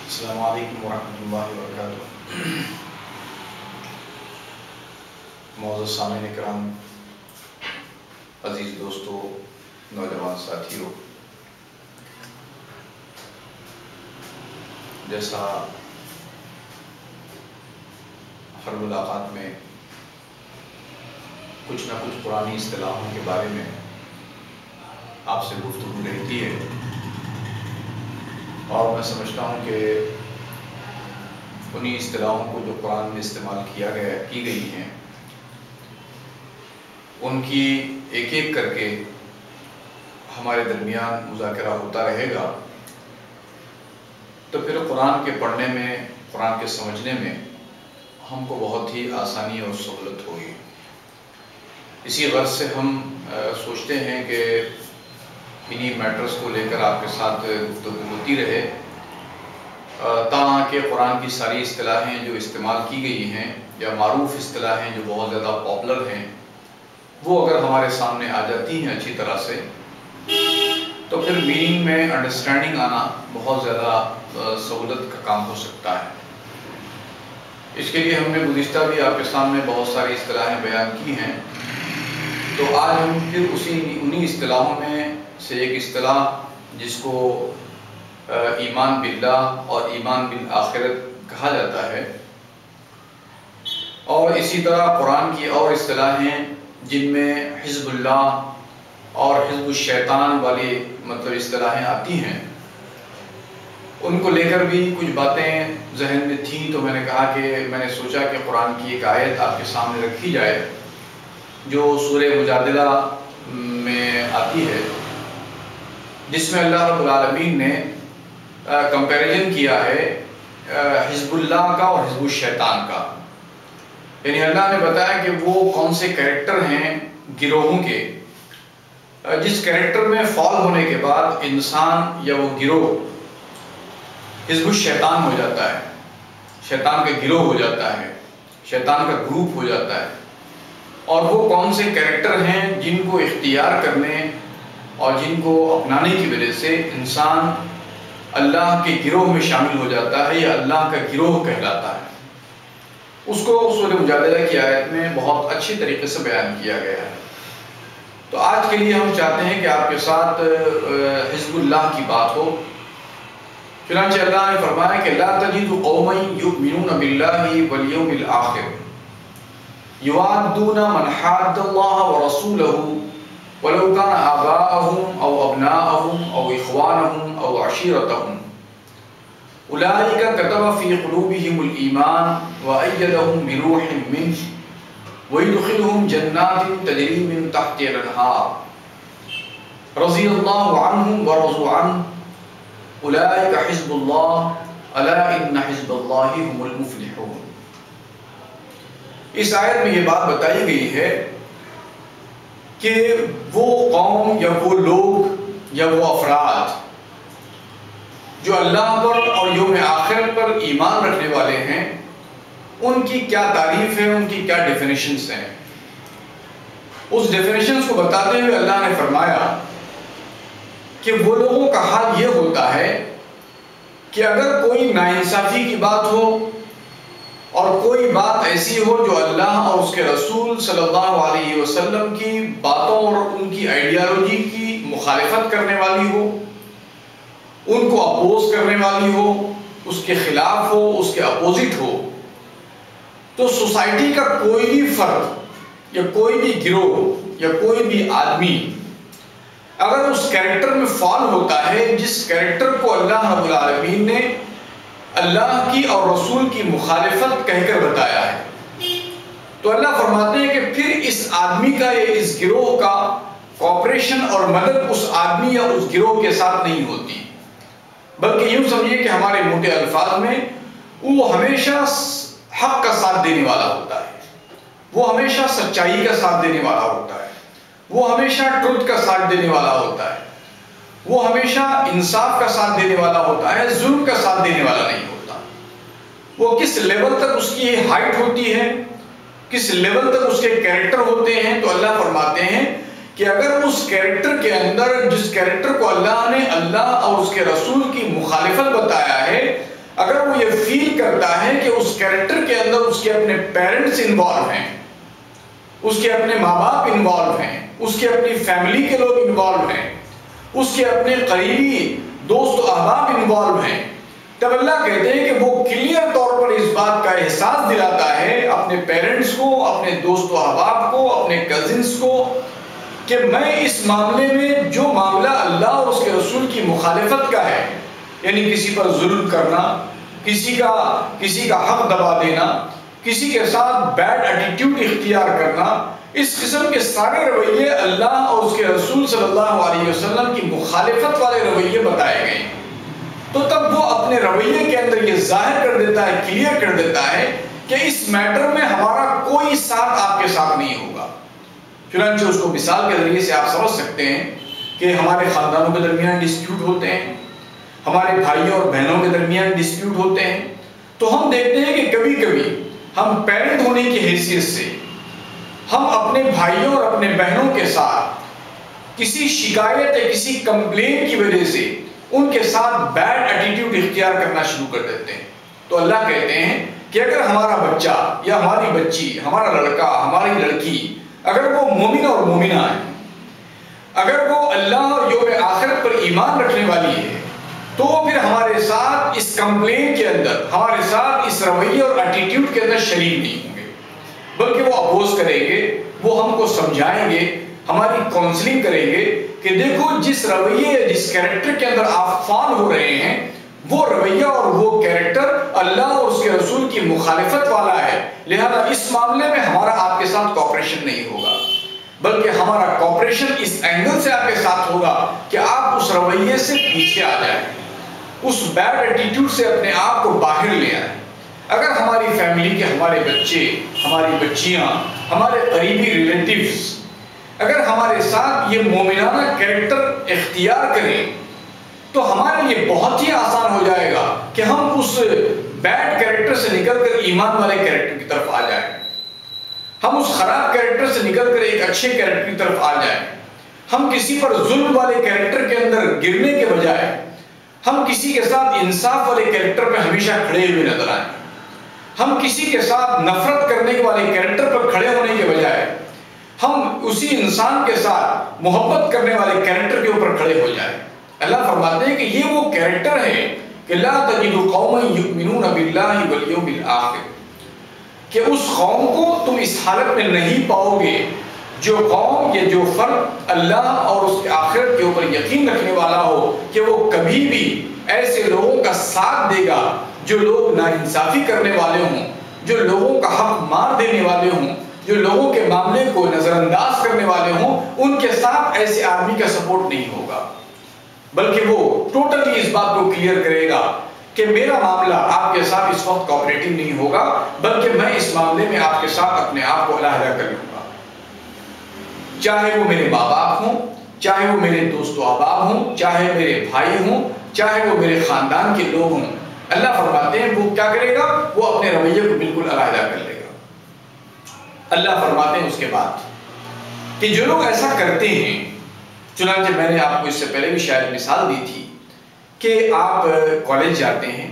السلام علیکم ورحمۃ اللہ وبرکاتہ۔ معزز سامعین کرام، عزیز دوستو، نوجوان ساتھیوں، جیسا ہر ملاقات میں کچھ نہ کچھ پرانی اصطلاحوں کے بارے میں آپ سے گفتگو رہتی ہے، اور میں سمجھتا ہوں کہ انہی اصطلاحوں کو جو قرآن میں استعمال کی گئی ہیں، ان کی ایک ایک کر کے ہمارے درمیان مذاکرہ ہوتا رہے گا، تو پھر قرآن کے پڑھنے میں، قرآن کے سمجھنے میں ہم کو بہت ہی آسانی اور سہولت ہوگی۔ اسی غرض سے ہم سوچتے ہیں کہ انہی میٹرز کو لے کر آپ کے ساتھ گفتگو ہوتی رہے، تاکہ قرآن کی ساری اصطلاحیں جو استعمال کی گئی ہیں یا معروف اصطلاحیں جو بہت زیادہ پاپولر ہیں، وہ اگر ہمارے سامنے آ جاتی ہیں اچھی طرح سے، تو پھر میننگ میں انڈرسٹینڈنگ آنا بہت زیادہ سہولت کا کام ہو سکتا ہے۔ اس کے لیے ہم نے گزشتہ بھی آپ کے سامنے بہت ساری اصطلاحیں بیان کی ہیں، تو آج ہم پھر انہی اصطلاحوں میں سے ایک اصطلاح جس کو ایمان باللہ اور ایمان بالآخرت کہا جاتا ہے، اور اسی طرح قرآن کی اور اصطلاحیں جن میں حزب اللہ اور حزب الشیطان والی اصطلاحیں آتی ہیں، ان کو لے کر بھی کچھ باتیں ذہن میں تھیں، تو میں نے کہا کہ میں نے سوچا کہ قرآن کی ایک آیت آپ کے سامنے رکھی جائے جو سورہ مجادلہ میں آتی ہے، جس میں اللہ رب العالمین نے کمپیریزن کیا ہے حزب اللہ کا اور حزب الشیطان کا۔ یعنی اللہ نے بتایا کہ وہ کون سے کریکٹر ہیں گروہوں کے، جس کریکٹر میں فال ہونے کے بعد انسان یا وہ گروہ حزب الشیطان ہو جاتا ہے، شیطان کا گروہ ہو جاتا ہے، شیطان کا گروپ ہو جاتا ہے۔ اور وہ کون سے کریکٹر ہیں جن کو اختیار کرنے اور جن کو اپنانے کی وجہ سے انسان اللہ کے گروہ میں شامل ہو جاتا ہے یا اللہ کا گروہ کہلاتا ہے، اس کو سورہ مجادلہ کی آیت میں بہت اچھی طریقے سے بیان کیا گیا ہے۔ تو آج کے لیے ہم چاہتے ہیں کہ آپ کے ساتھ حزب اللہ کی بات ہو۔ چنانچہ اللہ نے فرمایا کہ لا تجد قوما یؤمنون باللہ والیوم الآخر یوادون من حاد اللہ ورسولہ ولو كان آباءهم أو أبناءهم أو إخوانهم أو عشيرتهم أولئك كتب في قلوبهم الإيمان وأيدهم بروح منه ويدخلهم جنات تجري من تحتها الأنهار رضي الله عنهم ورضوا عنه أولئك حزب الله ألا إن حزب الله هم المفلحون۔ اس آیت میں یہ بات بتائی گئی ہے کہ وہ قوم یا وہ لوگ یا وہ افراد جو اللہ پر اور یوم آخرت پر ایمان رکھنے والے ہیں، ان کی کیا تعریف ہے، ان کی کیا ڈیفینیشنز ہیں۔ اس ڈیفینیشنز کو بتاتے ہوئے اللہ نے فرمایا کہ وہ لوگوں کا حال یہ ہوتا ہے کہ اگر کوئی ناانصافی کی بات ہو اور کوئی بات ایسی ہو جو اللہ اور اس کے رسول صلی اللہ علیہ وسلم کی باتوں اور ان کی آئیڈیالوجی کی مخالفت کرنے والی ہو، ان کو اپوز کرنے والی ہو، اس کے خلاف ہو، اس کے اپوزٹ ہو، تو سوسائٹی کا کوئی بھی فرد یا کوئی بھی گروہ یا کوئی بھی آدمی اگر اس کریکٹر میں فال ہوتا ہے جس کریکٹر کو اللہ رب العالمین نے اللہ کی اور رسول کی مخالفت کہہ کر بتایا ہے، تو اللہ فرماتے ہیں کہ پھر اس آدمی کا یا اس گروہ کا کوآپریشن اور مدد اس آدمی یا اس گروہ کے ساتھ نہیں ہوتی، بلکہ یوں سمجھیے کہ ہمارے موٹے الفاظ میں وہ ہمیشہ حق کا ساتھ دینے والا ہوتا ہے، وہ ہمیشہ سچائی کا ساتھ دینے والا ہوتا ہے، وہ ہمیشہ ٹروتھ کا ساتھ دینے والا ہوتا ہے، وہ ہمیشہ انصاف کا ساتھ دینے والا ہوتا ہے، ظلم کا ساتھ دینے والا نہیں ہوتا۔ وہ کس لیول تک اس کی ہائٹ ہوتی ہے، کس لیول تک اس کے کیریکٹر ہوتے ہیں، تو اللہ فرماتے ہیں کہ اگر اس کیریکٹر کے اندر جس کیریکٹر کو اللہ نے اللہ اور اس کے رسول کی مخالفت بتایا ہے، اگر وہ یہ فیل کرتا ہے کہ اس کیریکٹر کے اندر اس کے اپنے پیرنٹس انوالو ہیں، اس کے اپنے ماں باپ انوالو ہیں، اس کے اپنی فیملی کے لوگ انوالو ہیں، اس کے اپنے قریبی دوست و احباب انوالو ہیں، تب اللہ کہتے ہیں کہ وہ کلیئر طور پر اس بات کا احساس دلاتا ہے اپنے پیرنٹس کو، اپنے دوست و احباب کو، اپنے کزنس کو، کہ میں اس معاملے میں جو معاملہ اللہ اور اس کے رسول کی مخالفت کا ہے، یعنی کسی پر ظلم کرنا، کسی کا حق دبا دینا، کسی کے ساتھ بیڈ ایٹیٹیوڈ اختیار کرنا، اس قسم کے سارے رویے اللہ اور اس کے رسول صلی اللہ علیہ وسلم کی مخالفت والے رویے بتائے گئے، تو تب وہ اپنے رویے کے اندر یہ ظاہر کر دیتا ہے، کلیئر کر دیتا ہے کہ اس میٹر میں ہمارا کوئی ساتھ آپ کے ساتھ نہیں ہوگا۔ چنانچہ اس کو مثال کے ذریعے سے آپ سمجھ سکتے ہیں کہ ہمارے خاندانوں کے درمیان ڈسپیوٹ ہوتے ہیں، ہمارے بھائیوں اور بہنوں کے درمیان ڈسپیوٹ ہوتے ہیں، تو ہم دیکھتے ہیں کہ کبھی کبھی ہم پیرنٹ ہونے کی حیثیت سے ہم اپنے بھائیوں اور اپنے بہنوں کے ساتھ کسی شکایت یا کسی کمپلین کی وجہ سے ان کے ساتھ بیڈ ایٹیٹیوڈ اختیار کرنا شروع کر دیتے ہیں۔ تو اللہ کہتے ہیں کہ اگر ہمارا بچہ یا ہماری بچی، ہمارا لڑکا، ہماری لڑکی، اگر وہ مومن اور مومنہ ہے، اگر وہ اللہ اور یوم آخرت پر ایمان رکھنے والی ہے، تو وہ پھر ہمارے ساتھ اس کمپلین کے اندر، ہمارے ساتھ اس رویے اور ایٹیٹیوڈ کے اندر شریک نہیں ہوں گے، بلکہ وہ اپوز کریں گے، وہ ہم کو سمجھائیں گے، ہماری کاؤنسلنگ کریں گے کہ دیکھو جس رویے جس کیریکٹر کے اندر آپ فال ہو رہے ہیں، وہ رویہ اور وہ کیریکٹر اللہ اور اس کے رسول کی مخالفت والا ہے، لہذا اس معاملے میں ہمارا آپ کے ساتھ کوآپریشن نہیں ہوگا، بلکہ ہمارا کوآپریشن اس اینگل سے آپ کے ساتھ ہوگا کہ آپ اس رویے سے پیچھے آ جائیں، اس بیڈ ایٹیٹیوڈ سے اپنے آپ کو باہر لے آئیں۔ اگر ہماری فیملی کے ہمارے بچے، ہماری بچیاں، ہمارے قریبی ریلیٹیوز اگر ہمارے ساتھ یہ مومنانہ کیریکٹر اختیار کریں، تو ہمارے لیے بہت ہی آسان ہو جائے گا کہ ہم اس بیڈ کیریکٹر سے نکل کر ایمان والے کیریکٹر کی طرف آ جائیں، ہم اس خراب کیریکٹر سے نکل کر ایک اچھے کیریکٹر کی طرف آ جائیں، ہم کسی پر ظلم والے کیریکٹر کے اندر گرنے کے بجائے ہم کسی کے ساتھ انصاف والے کیریکٹر پہ ہمیشہ کھڑے ہوئے نظر آئیں، ہم کسی کے ساتھ نفرت کرنے والے کیریکٹر پر کھڑے ہونے کے بجائے ہم اسی انسان کے ساتھ محبت کرنے والے کیریکٹر کے اوپر کھڑے ہو جائیں۔ اللہ فرماتے ہیں کہ یہ وہ کیریکٹر ہے کہ لا تجد قوما یؤمنون باللہ والیوم الآخر، کہ اس قوم کو تم اس حالت میں نہیں پاؤ گے جو قوم یا جو فرد اللہ اور اس کے آخرت کے اوپر یقین رکھنے والا ہو، کہ وہ کبھی بھی ایسے لوگوں کا ساتھ دے گا جو لوگ ناانصافی کرنے والے ہوں، جو لوگوں کا حق مار دینے والے ہوں، جو لوگوں کے معاملے کو نظر انداز کرنے والے ہوں، ان کے ساتھ ایسے آدمی کا سپورٹ نہیں ہوگا، بلکہ وہ ٹوٹلی اس بات کو کلیئر کرے گا کہ میرا معاملہ آپ کے ساتھ اس وقت کوآپریٹو نہیں ہوگا، بلکہ میں اس معاملے میں آپ کے ساتھ اپنے آپ کو علیحدہ کر لوں گا، چاہے وہ میرے ماں باپ ہوں، چاہے وہ میرے دوست و احباب ہوں، چاہے میرے بھائی ہوں، چاہے وہ میرے خاندان کے لوگ ہوں۔ اللہ فرماتے ہیں وہ کیا کرے گا؟ وہ اپنے رویے کو بالکل علیحدہ کر لے گا۔ اللہ فرماتے ہیں اس کے بعد کہ جو لوگ ایسا کرتے ہیں، چنانچہ میں نے آپ کو اس سے پہلے بھی شاید مثال دی تھی کہ آپ کالج جاتے ہیں،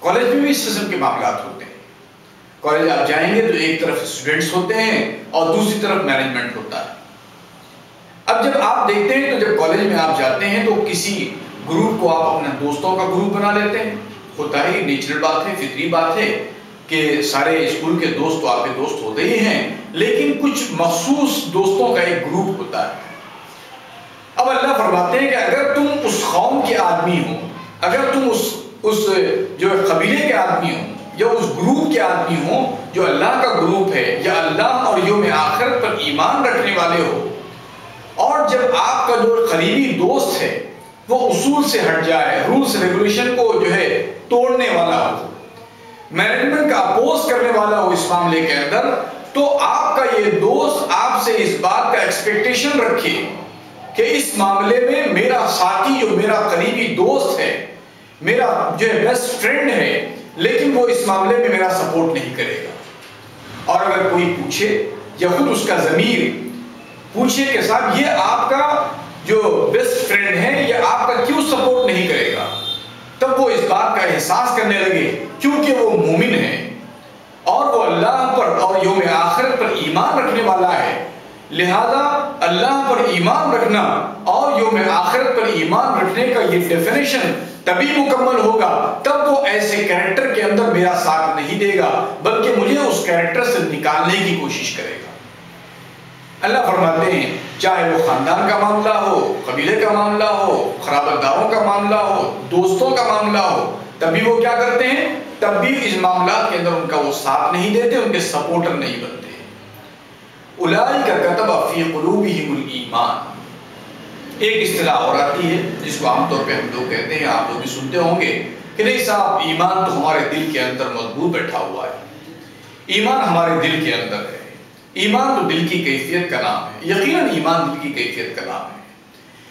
کالج میں بھی اس قسم کے معاملات ہوتے ہیں، کالج آپ جائیں گے تو ایک طرف اسٹوڈنٹس ہوتے ہیں اور دوسری طرف مینجمنٹ ہوتا ہے۔ اب جب آپ دیکھتے ہیں تو جب کالج میں آپ جاتے ہیں تو کسی گروپ کو آپ اپنے دوستوں کا گروپ بنا لیتے ہیں، ہوتا ہے، نیچرل بات ہے، فطری بات ہے کہ سارے اسکول کے دوست تو آپ کے دوست ہوتے ہی ہیں، لیکن کچھ مخصوص دوستوں کا ایک گروپ ہوتا ہے۔ اب اللہ فرماتے ہیں کہ اگر تم اس قوم کے آدمی ہو، اگر تم اس جو قبیلے کے آدمی ہو یا اس گروپ کے آدمی ہو جو اللہ کا گروپ ہے یا اللہ اور یوم آخرت پر ایمان رکھنے والے ہو، اور جب آپ کا جو قریبی دوست ہے وہ اصول سے ہٹ جائے، رولز ریگولیشن کو جو ہے توڑنے والا ہو، مینجمنٹ کا اپوز کرنے والا ہو اس معاملے کے اندر، تو آپ کا یہ دوست آپ سے اس بات کا ایکسپیکٹیشن رکھے کہ اس معاملے میں میرا ساتھی جو میرا قریبی دوست ہے، میرا جو بیسٹ فرینڈ ہے، لیکن وہ اس معاملے میں میرا سپورٹ نہیں کرے گا۔ اور اگر کوئی پوچھے یا خود اس کا ضمیر پوچھے کہ صاحب یہ آپ کا جو بیسٹ فرینڈ ہے یہ آپ کا کیوں سپورٹ نہیں کرے گا، تب وہ اس بات کا احساس کرنے لگے کیونکہ وہ مومن ہے اور وہ اللہ پر اور یوم آخرت پر ایمان رکھنے والا ہے، لہذا اللہ پر ایمان رکھنا اور یوم آخرت پر ایمان رکھنے کا یہ ڈیفینیشن تبھی مکمل ہوگا تب وہ ایسے کریکٹر کے اندر میرا ساتھ نہیں دے گا بلکہ مجھے اس کریکٹر سے نکالنے کی کوشش کرے گا۔ اللہ فرماتے ہیں چاہے وہ خاندان کا معاملہ ہو، قبیلے کا معاملہ ہو، قرابت داروں کا معاملہ ہو، دوستوں کا معاملہ ہو، تب بھی وہ کیا کرتے ہیں، تب بھی اس معاملات کے اندر ان کا وہ ساتھ نہیں دیتے، ان کے سپورٹر نہیں بنتے۔ اولئک کتب فی قلوبہم الایمان، ایک اصطلاح اور آتی ہے جس کو عام طور پہ ہم لوگ کہتے ہیں، آپ لوگ بھی سنتے ہوں گے کہ نہیں صاحب ایمان تو ہمارے دل کے اندر مضبوط بیٹھا ہوا ہے، ایمان ہمارے دل کے اندر ہے۔ ایمان تو دل کی کیفیت کا نام ہے، یقیناً ایمان دل کی کیفیت کا نام ہے،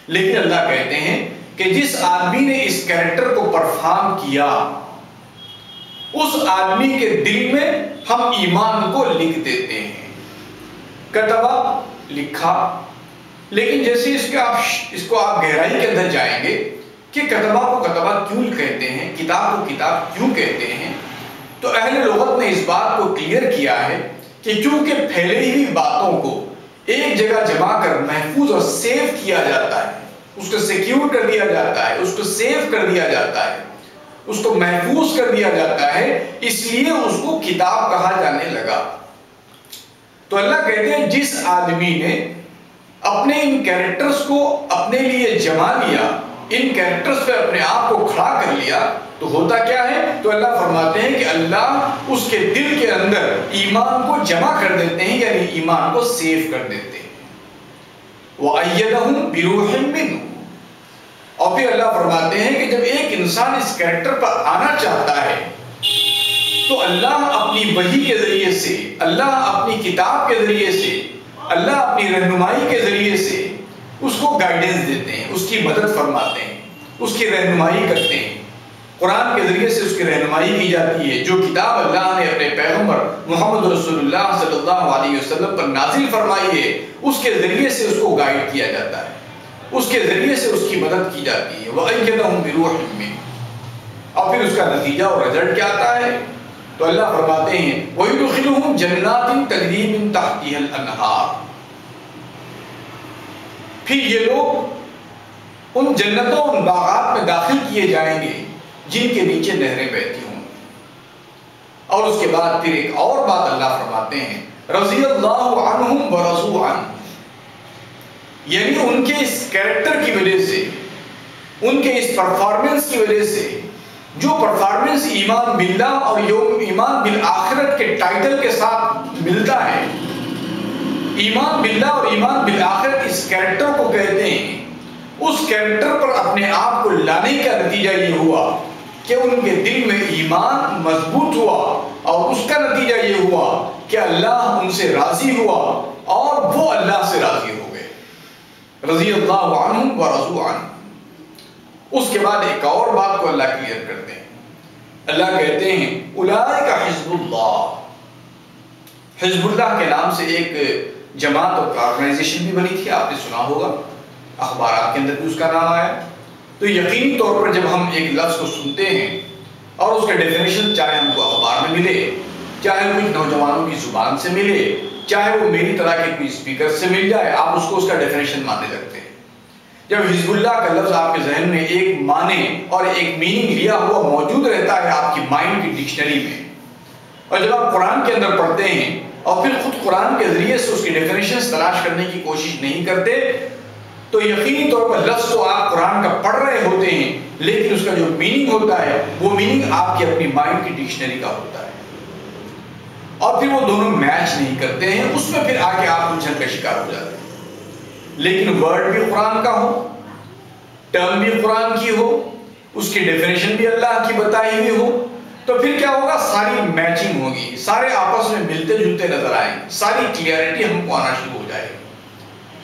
لیکن اللہ کہتے ہیں کہ جس آدمی نے اس کریکٹر کو پرفارم کیا اس آدمی کے دل میں ہم ایمان کو لکھ دیتے ہیں۔ کتبہ لکھا، لیکن جیسے اس کو آپ گہرائی کے اندر جائیں گے کہ کتبہ کو کتبہ کیوں کہتے ہیں، کتاب کو کتاب کیوں کہتے ہیں، تو اہل لغت نے اس بات کو کلیئر کیا ہے کہ کیونکہ پھیلے ہوئی باتوں کو ایک جگہ جمع کر محفوظ اور سیو کیا جاتا ہے، اس کو سیکیور کر دیا جاتا ہے، اس کو سیو کر دیا جاتا ہے، اس کو محفوظ کر دیا جاتا ہے، اس لیے اس کو کتاب کہا جانے لگا۔ تو اللہ کہتے ہیں جس آدمی نے اپنے ان کیریکٹرز کو اپنے لیے جما لیا، ان کیریکٹرز پہ اپنے آپ کو کھڑا کر لیا، تو ہوتا کیا ہے، تو اللہ فرماتے ہیں کہ اللہ اس کے دل کے اندر ایمان کو جمع کر دیتے ہیں، یعنی ایمان کو سیو کر دیتے ہیں۔ وَأَيَّدَهُمْ بِرُوحٍ مِّنْهُ، اور پھر اللہ فرماتے ہیں کہ جب ایک انسان اس کیریکٹر پر آنا چاہتا ہے تو اللہ اپنی وحی کے ذریعے سے، اللہ اپنی کتاب کے ذریعے سے، اللہ اپنی رہنمائی کے ذریعے سے اس کو گائیڈنس دیتے ہیں، اس کی مدد فرماتے ہیں، اس کی رہنمائی کرتے ہیں۔ قرآن کے ذریعے سے اس کی رہنمائی کی جاتی ہے، جو کتاب اللہ نے اپنے پیغمبر محمد رسول اللہ صلی اللہ علیہ وسلم پر نازل فرمائی ہے، اس کے ذریعے سے اس کو گائیڈ کیا جاتا ہے، اس کے ذریعے سے اس کی مدد کی جاتی ہے۔ وَأَيَّدَهُمْ بِرُوحٍ مِّنْهُ، اور پھر اس کا نتیجہ اور رزلٹ کیا آتا ہے، تو اللہ فرماتے ہیں وَيُدْخِلُهُمْ جَنَّاتٍ تَجْرِي مِن تَحْتِهَا الْأَنْهَارُ، پھر یہ لوگ ان جنتوں ان باغات میں داخل کیے جائیں گے جن کے نیچے نہریں بہتی ہوں۔ اور اس کے بعد پھر ایک اور بات اللہ فرماتے ہیں رضی اللہ عنہم ورضوا عنہ، یعنی ان کے اس کریکٹر کی وجہ سے، ان کے اس پرفارمنس کی وجہ سے، جو پرفارمنس ایمان باللہ اور ایمان بالآخرت کے ٹائٹل کے ساتھ ملتا ہے، ایمان باللہ اور ایمان بالآخرت اس کریکٹر کو کہتے ہیں، اس کریکٹر پر اپنے آپ کو لانے کا نتیجہ یہ ہوا کہ ان کے دل میں ایمان مضبوط ہوا، اور اس کا نتیجہ یہ ہوا کہ اللہ ان سے راضی ہوا اور وہ اللہ سے راضی ہو گئے، رضی اللہ عنہم ورضوا عنہ۔ اس کے بعد ایک اور بات کو اللہ کلیئر کرتے ہیں، اللہ کہتے ہیں اولئک حزب اللہ، حزب اللہ کے نام سے ایک جماعت اور آرگنائزیشن بھی بنی تھی، آپ نے سنا ہوگا، اخبارات کے اندر بھی اس کا نام آیا۔ تو یقینی طور پر جب ہم ایک لفظ کو سنتے ہیں اور اس کا ڈیفینیشن چاہے ہم کو اخبار میں ملے، چاہے کچھ نوجوانوں کی زبان سے ملے، چاہے وہ میری طرح کے کوئی اسپیکر سے مل جائے، آپ اس کو اس کا ڈیفینیشن ماننے لگتے ہیں۔ جب حزب اللہ کا لفظ آپ کے ذہن میں ایک معنی اور ایک میننگ لیا ہوا موجود رہتا ہے آپ کی مائنڈ کی ڈکشنری میں، اور جب آپ قرآن کے اندر پڑھتے ہیں اور پھر خود قرآن کے ذریعے سے اس کی ڈیفینیشنز تلاش کرنے کی کوشش نہیں کرتے، تو یقینی طور پر لفظ تو آپ قرآن کا پڑھ رہے ہوتے ہیں، لیکن اس کا جو میننگ ہوتا ہے وہ میننگ آپ کی اپنی مائنڈ کی ڈکشنری کا ہوتا ہے، اور پھر وہ دونوں میچ نہیں کرتے ہیں، اس میں پھر آگے آپ الجھن کا شکار ہو جاتے ہیں۔ لیکن ورڈ بھی قرآن کا ہو، ٹرم بھی قرآن کی ہو، اس کی ڈیفینیشن بھی اللہ کی بتائی ہوئی ہو، تو پھر کیا ہوگا، ساری میچنگ ہوگی، سارے آپس میں ملتے جلتے نظر آئیں، ساری کلیئرٹی ہم کو آنا شروع ہو جائے گی۔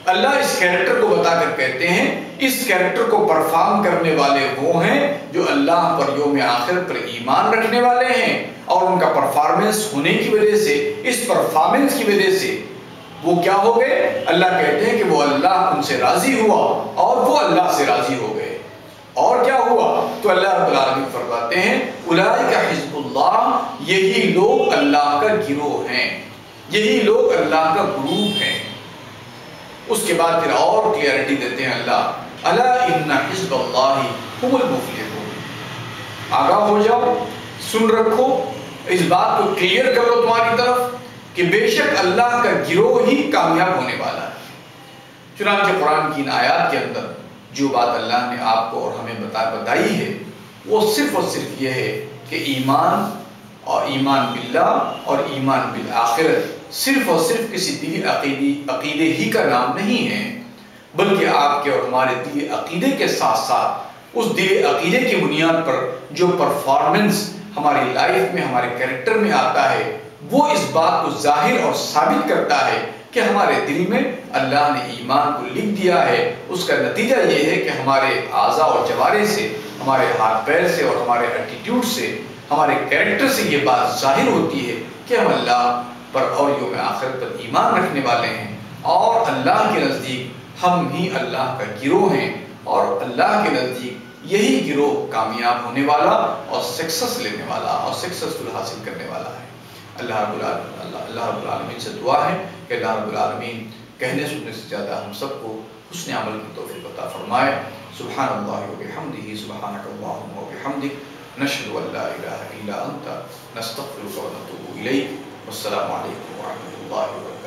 اللہ اس کیریکٹر کو بتا کر کہتے ہیں اس کیریکٹر کو پرفارم کرنے والے وہ ہیں جو اللہ پر یوم آخرت پر ایمان رکھنے والے ہیں، اور ان کا پرفارمنس ہونے کی وجہ سے، اس پرفارمنس کی وجہ سے وہ کیا ہو گئے، اللہ کہتے ہیں کہ وہ اللہ ان سے راضی ہوا اور وہ اللہ سے راضی ہو گئے۔ اور کیا ہوا؟ تو اللہ رب العالمین فرماتے ہیں اولئک حزب اللہ، یہی لوگ اللہ کا گروہ ہیں، یہی لوگ اللہ کا گروپ ہیں۔ اس کے بعد پھر اور کلیئرٹی دیتے ہیں اللہ، الا ان حزب اللہ هم المفلحون، آگاہ ہو جاؤ، سن رکھو، اس بات کو کلیئر کر لو تمہاری طرف کہ بے شک اللہ کا گروہ ہی کامیاب ہونے والا ہے۔ چنانچہ قرآن کی ان آیات کے اندر جو بات اللہ نے آپ کو اور ہمیں بتائی ہے وہ صرف اور صرف یہ ہے کہ ایمان اور ایمان باللہ اور ایمان بالآخرت صرف اور صرف کسی دلی عقیدے ہی کا نام نہیں ہے، بلکہ آپ کے اور ہمارے دلی عقیدے کے ساتھ ساتھ اس دلی عقیدے کی بنیاد پر جو پرفارمنس ہماری لائف میں ہمارے کریکٹر میں آتا ہے وہ اس بات کو ظاہر اور ثابت کرتا ہے کہ ہمارے دل میں اللہ نے ایمان کو لکھ دیا ہے۔ اس کا نتیجہ یہ ہے کہ ہمارے اعضاء اور جوارح سے، ہمارے ہاتھ پیر سے اور ہمارے ایٹیٹیوڈ سے، ہمارے کریکٹر سے یہ بات ظاہر ہوتی ہے کہ ہم اللہ پر اور یوم آخرت پر ایمان رکھنے والے ہیں، اور اللہ کے نزدیک ہم ہی اللہ کا گروہ ہیں، اور اللہ کے نزدیک یہی گروہ کامیاب ہونے والا اور سکسس لینے والا اور سکسسفل حاصل کرنے والا ہے۔ اللہ رب العالمین سے دعا ہے کہ اللہ رب العالمین کہنے سننے سے زیادہ ہم سب کو حسن عمل کی توفیق عطا فرمائے۔ سبحان اللہ و بحمدہ، سبحانک اللہم و بحمدک، نشہد ان لا الہ الا انت، نستغفرک و نتوب الیک۔ والسلام علیکم ورحمۃ اللہ وبرکاتہ۔